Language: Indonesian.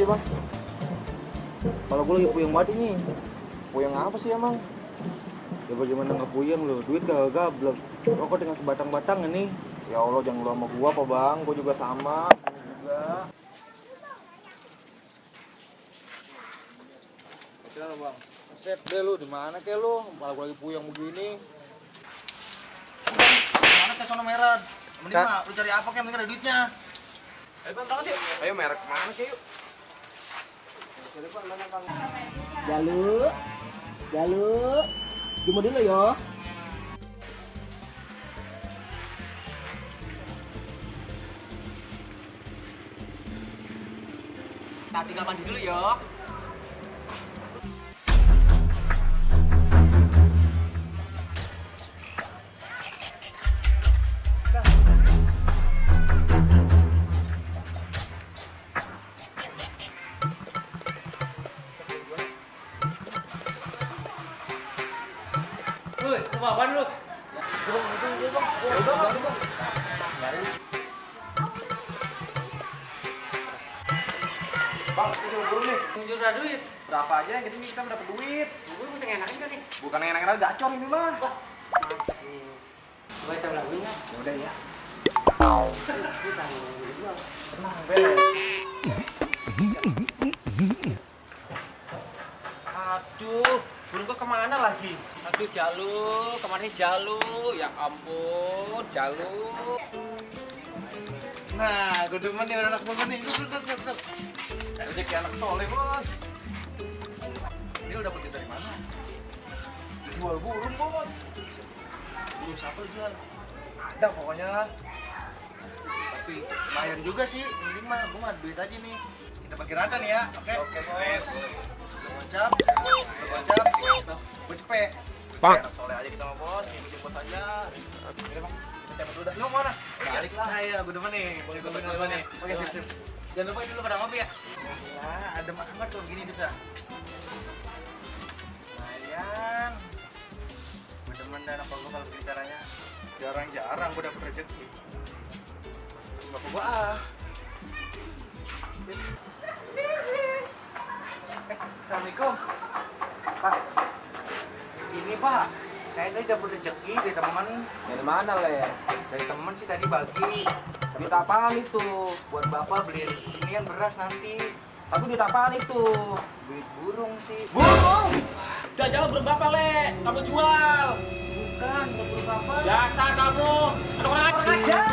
sih bang? Kalau gue lagi puyeng banget ini. Puyeng apa sih emang? Ya bagaimana nggak puyeng lo? Duit kagak gablek. Rokok tinggal sebatang-batang ini. Ya Allah jangan lu sama gua apa bang? Gua juga sama. Ini juga. Gimana bang? Set deh lu di mana kek lu? Malah gua lagi puyeng begini. Mana ke sono merah? Mending mah lu cari apa kek, mending ada duitnya. Ayo bang, tangan yuk. Ayo merek mana kek yuk? Jalu, cuma dulu yo. Nah, tinggal mandi dulu yo. Woi, mau apaan lu? Ya udah, Bang. Bang, kita buru nih. Muncul dah duit. Berapa aja yang kita dapat duit? Gue bisa ngenakin kan nih? Bukan enak-enak gacor ini mah. Wah, gue bisa lagunya. Ya udah ya. Gue tanggung dulu. Tenang, beres. Aduh, burung gue kemana lagi? Aduh, Jalu, kemana Jalu? Ya ampun, Jalu. Nah, gue demen nih anak gua nih. Duduk. Rezeki anak soleh, Bos. Ini lu dapet duit dari mana? Jual burung, Bos. Burung siapa lu jual? Ada pokoknya. Tapi lumayan juga sih. Mending mah gua mah duit aja nih. Kita bagi rata nih ya, oke? Oke, Bos. Lu gocap. Gue cepet. Bang. Anak soleh aja kita sama Bos. Ngikutin Bos aja. Ini Bang. Kita cabut dulu dah. Lu mana? Balik lah. Ayo, gue demen nih. Boleh gue demen nih. Oke, sip. Jangan lupa dulu pada ngopi ya. Lah, adem amat kalau begini bisa. Lumayan. Gue demen dah anak gua kalau begini caranya. Jarang-jarang gue dapet rezeki. Bapak gua Assalamualaikum. Pak. Ini Pak, saya tadi dapat rezeki dari teman. Dari mana, Le? Dari teman sih tadi bagi. Duit apaan itu? Buat Bapak beliin inian beras nanti. Tapi duit apaan itu? Duit burung sih. Burung! Udah jauh burung bapak, Le. Kamu jual. Bukan burung Bapak. Biasa kamu. Anak orang aja.